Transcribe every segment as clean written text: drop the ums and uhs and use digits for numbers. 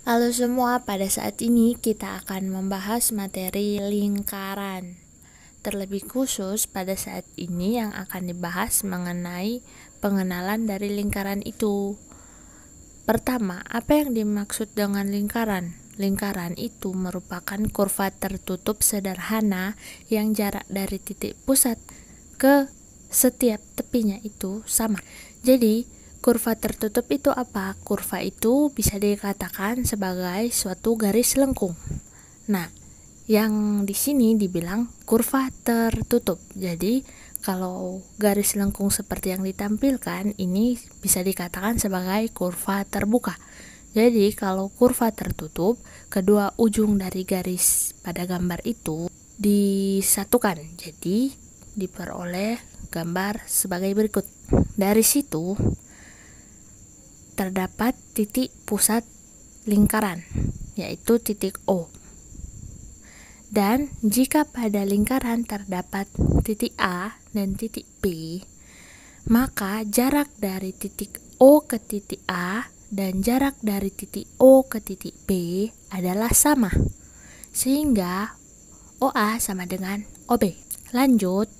Halo semua, pada saat ini kita akan membahas materi lingkaran. Terlebih khusus pada saat ini yang akan dibahas mengenai pengenalan dari lingkaran itu. Pertama, apa yang dimaksud dengan lingkaran? Lingkaran itu merupakan kurva tertutup sederhana yang jarak dari titik pusat ke setiap tepinya itu sama. Jadi, kurva tertutup itu apa? Kurva itu bisa dikatakan sebagai suatu garis lengkung. Nah, yang di sini dibilang kurva tertutup. Jadi, kalau garis lengkung seperti yang ditampilkan, ini bisa dikatakan sebagai kurva terbuka. Jadi, kalau kurva tertutup, kedua ujung dari garis pada gambar itu disatukan. Jadi, diperoleh gambar sebagai berikut. Dari situ terdapat titik pusat lingkaran, yaitu titik O. Dan jika pada lingkaran terdapat titik A dan titik B, maka jarak dari titik O ke titik A dan jarak dari titik O ke titik B adalah sama, sehingga OA sama dengan OB. Lanjut,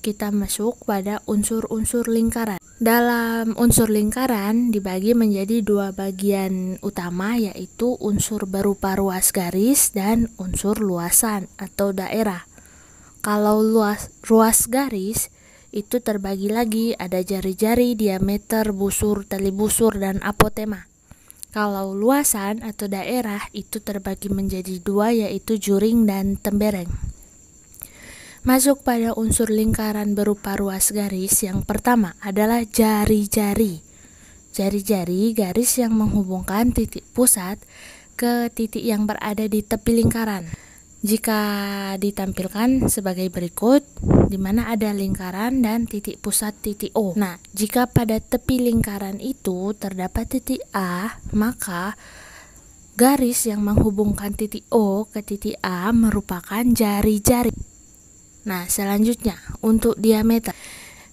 kita masuk pada unsur-unsur lingkaran. Dalam unsur lingkaran dibagi menjadi dua bagian utama, yaitu unsur berupa ruas garis dan unsur luasan atau daerah. Kalau ruas garis itu terbagi lagi, ada jari-jari, diameter, busur, tali busur, dan apotema. Kalau luasan atau daerah itu terbagi menjadi dua, yaitu juring dan tembereng. Masuk pada unsur lingkaran berupa ruas garis, yang pertama adalah jari-jari. Jari-jari garis yang menghubungkan titik pusat ke titik yang berada di tepi lingkaran. Jika ditampilkan sebagai berikut, di mana ada lingkaran dan titik pusat titik O. Nah, jika pada tepi lingkaran itu terdapat titik A, maka garis yang menghubungkan titik O ke titik A merupakan jari-jari. Nah, selanjutnya untuk diameter.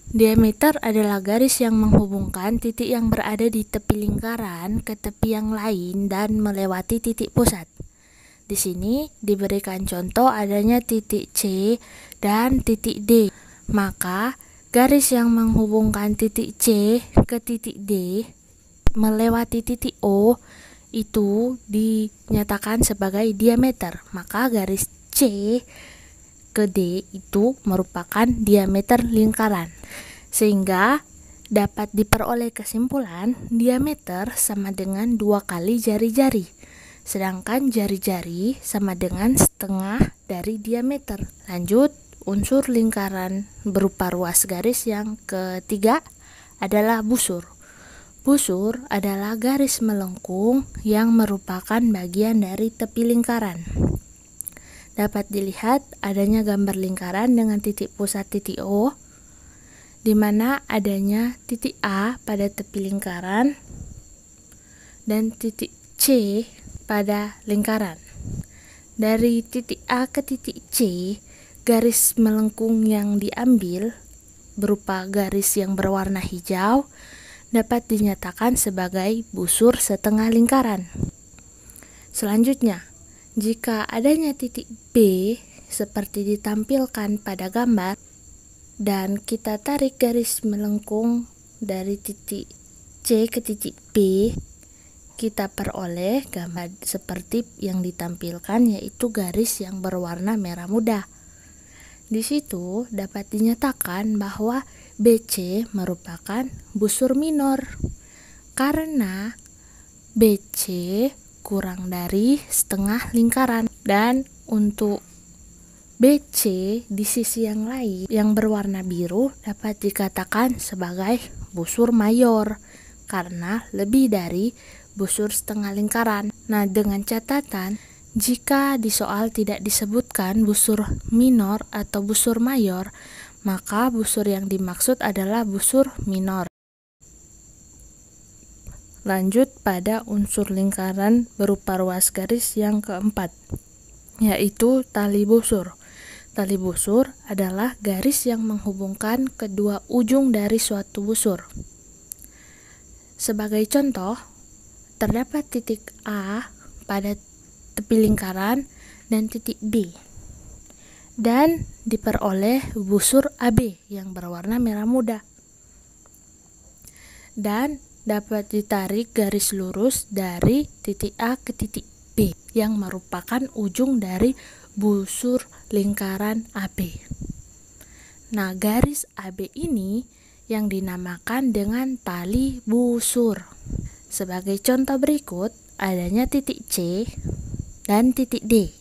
Diameter adalah garis yang menghubungkan titik yang berada di tepi lingkaran ke tepi yang lain dan melewati titik pusat. Di sini diberikan contoh adanya titik C dan titik D. Maka garis yang menghubungkan titik C ke titik D melewati titik O itu dinyatakan sebagai diameter. Maka garis C ke D itu merupakan diameter lingkaran, sehingga dapat diperoleh kesimpulan diameter sama dengan 2 kali jari-jari, sedangkan jari-jari sama dengan setengah dari diameter. Lanjut, unsur lingkaran berupa ruas garis yang ketiga adalah busur. Busur adalah garis melengkung yang merupakan bagian dari tepi lingkaran. Dapat dilihat adanya gambar lingkaran dengan titik pusat titik O, di mana adanya titik A pada tepi lingkaran dan titik C pada lingkaran. Dari titik A ke titik C, garis melengkung yang diambil berupa garis yang berwarna hijau dapat dinyatakan sebagai busur setengah lingkaran. Selanjutnya, jika adanya titik B seperti ditampilkan pada gambar dan kita tarik garis melengkung dari titik C ke titik B, kita peroleh gambar seperti yang ditampilkan, yaitu garis yang berwarna merah muda. Di situ dapat dinyatakan bahwa BC merupakan busur minor karena BC kurang dari setengah lingkaran, dan untuk BC di sisi yang lain yang berwarna biru dapat dikatakan sebagai busur mayor karena lebih dari busur setengah lingkaran. Nah, dengan catatan jika di soal tidak disebutkan busur minor atau busur mayor, maka busur yang dimaksud adalah busur minor. Lanjut pada unsur lingkaran berupa ruas garis yang keempat, yaitu tali busur. Tali busur adalah garis yang menghubungkan kedua ujung dari suatu busur. Sebagai contoh, terdapat titik A pada tepi lingkaran dan titik B, dan diperoleh busur AB yang berwarna merah muda. Dan dapat ditarik garis lurus dari titik A ke titik B yang merupakan ujung dari busur lingkaran AB. Nah, garis AB ini yang dinamakan dengan tali busur. Sebagai contoh berikut, adanya titik C dan titik D.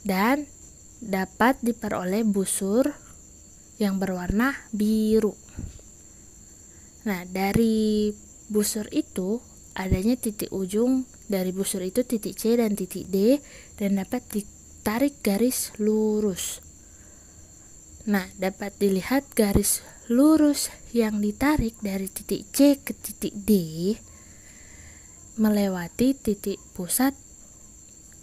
Dan dapat diperoleh busur yang berwarna biru. Nah, dari busur itu adanya titik ujung dari busur itu titik C dan titik D, dan dapat ditarik garis lurus. Nah, dapat dilihat garis lurus yang ditarik dari titik C ke titik D melewati titik pusat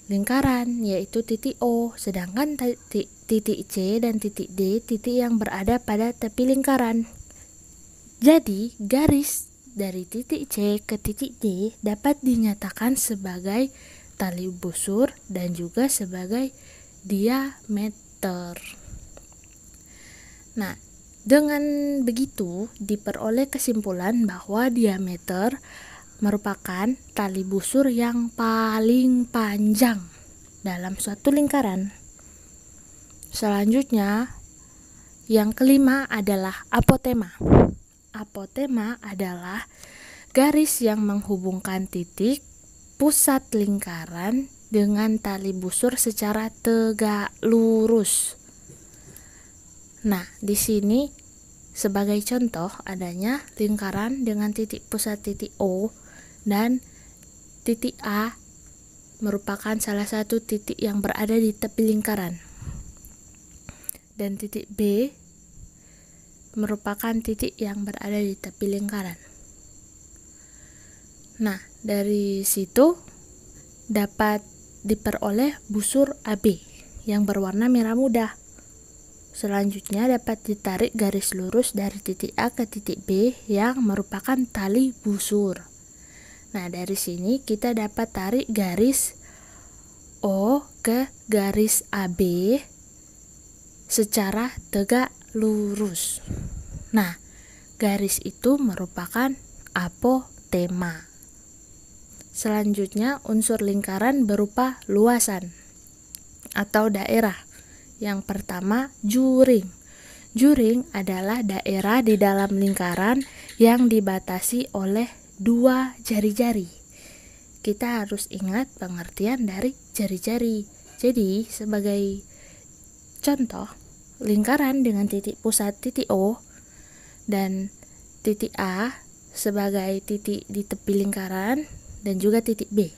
lingkaran, yaitu titik O, sedangkan titik C dan titik D titik yang berada pada tepi lingkaran. Jadi, garis dari titik C ke titik D dapat dinyatakan sebagai tali busur dan juga sebagai diameter. Nah, dengan begitu diperoleh kesimpulan bahwa diameter merupakan tali busur yang paling panjang dalam suatu lingkaran. Selanjutnya, yang kelima adalah apotema. Apotema adalah garis yang menghubungkan titik pusat lingkaran dengan tali busur secara tegak lurus. Nah, di sini sebagai contoh adanya lingkaran dengan titik pusat titik O dan titik A merupakan salah satu titik yang berada di tepi lingkaran. Dan titik B merupakan titik yang berada di tepi lingkaran. Nah, dari situ dapat diperoleh busur AB yang berwarna merah muda. Selanjutnya dapat ditarik garis lurus dari titik A ke titik B yang merupakan tali busur. Nah, dari sini kita dapat tarik garis O ke garis AB secara tegak lurus. Nah, garis itu merupakan apotema. Selanjutnya, unsur lingkaran berupa luasan atau daerah. Yang pertama, juring. Juring adalah daerah di dalam lingkaran yang dibatasi oleh dua jari-jari. Kita harus ingat pengertian dari jari-jari. Jadi, sebagai contoh, lingkaran dengan titik pusat titik O dan titik A sebagai titik di tepi lingkaran dan juga titik B.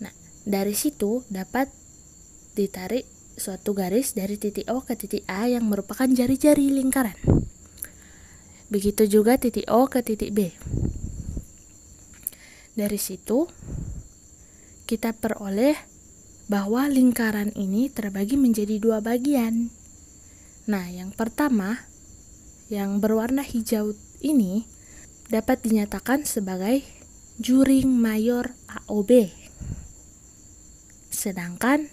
Nah, dari situ dapat ditarik suatu garis dari titik O ke titik A yang merupakan jari-jari lingkaran. Begitu juga titik O ke titik B. Dari situ kita peroleh bahwa lingkaran ini terbagi menjadi dua bagian. Nah, yang pertama, yang berwarna hijau ini dapat dinyatakan sebagai juring mayor AOB. Sedangkan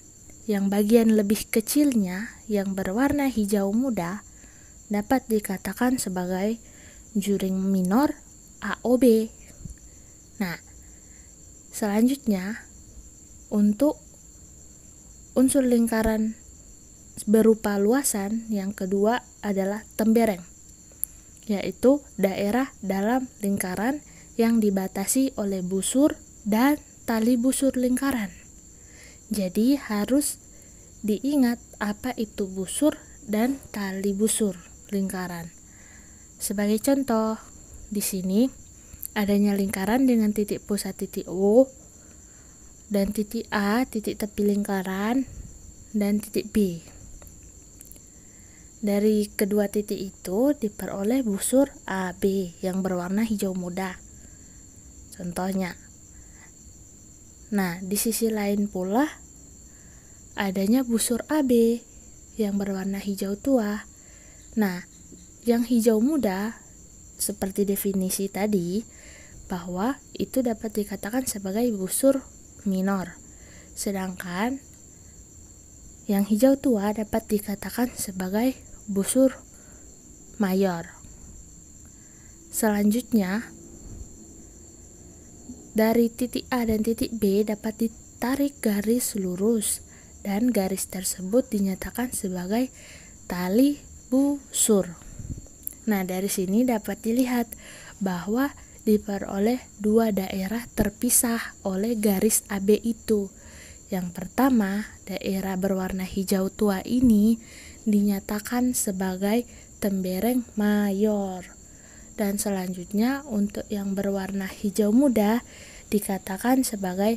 yang bagian lebih kecilnya yang berwarna hijau muda dapat dikatakan sebagai juring minor AOB. Nah, selanjutnya untuk unsur lingkaran berupa luasan yang kedua adalah tembereng, yaitu daerah dalam lingkaran yang dibatasi oleh busur dan tali busur lingkaran. Jadi harus diingat apa itu busur dan tali busur lingkaran. Sebagai contoh, di sini adanya lingkaran dengan titik pusat titik O dan titik A, titik tepi lingkaran, dan titik B. Dari kedua titik itu diperoleh busur AB yang berwarna hijau muda. Contohnya. Nah, di sisi lain pula adanya busur AB yang berwarna hijau tua. Nah, yang hijau muda seperti definisi tadi bahwa itu dapat dikatakan sebagai busur minor. Sedangkan yang hijau tua dapat dikatakan sebagai busur mayor. Selanjutnya, dari titik A dan titik B dapat ditarik garis lurus dan garis tersebut dinyatakan sebagai tali busur. Nah, dari sini dapat dilihat bahwa diperoleh dua daerah terpisah oleh garis AB itu. Yang pertama, daerah berwarna hijau tua ini dinyatakan sebagai tembereng mayor. Dan selanjutnya untuk yang berwarna hijau muda dikatakan sebagai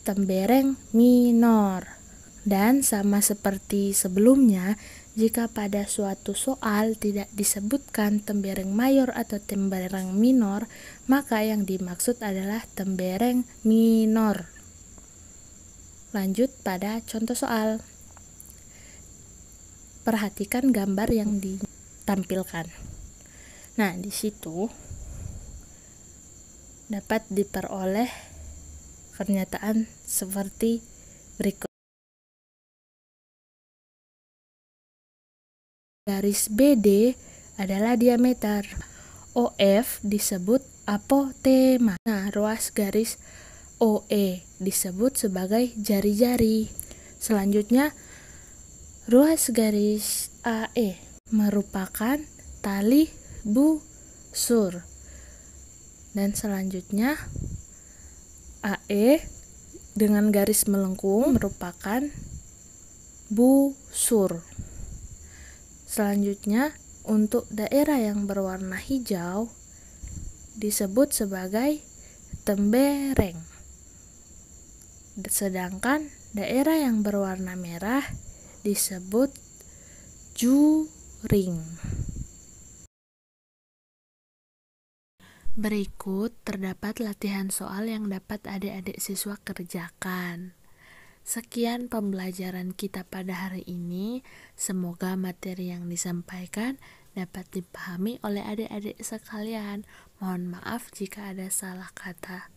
tembereng minor. Dan sama seperti sebelumnya, jika pada suatu soal tidak disebutkan tembereng mayor atau tembereng minor, maka yang dimaksud adalah tembereng minor. Lanjut pada contoh soal. Perhatikan gambar yang ditampilkan. Nah, di situ dapat diperoleh pernyataan seperti berikut. Garis BD adalah diameter. OF disebut apotema. Nah, ruas garis OE disebut sebagai jari-jari. Selanjutnya, ruas garis AE merupakan tali busur. Dan selanjutnya, AE dengan garis melengkung merupakan busur. Selanjutnya, untuk daerah yang berwarna hijau disebut sebagai tembereng. Sedangkan daerah yang berwarna merah disebut juring. Berikut terdapat latihan soal yang dapat adik-adik siswa kerjakan. Sekian pembelajaran kita pada hari ini. Semoga materi yang disampaikan dapat dipahami oleh adik-adik sekalian. Mohon maaf jika ada salah kata.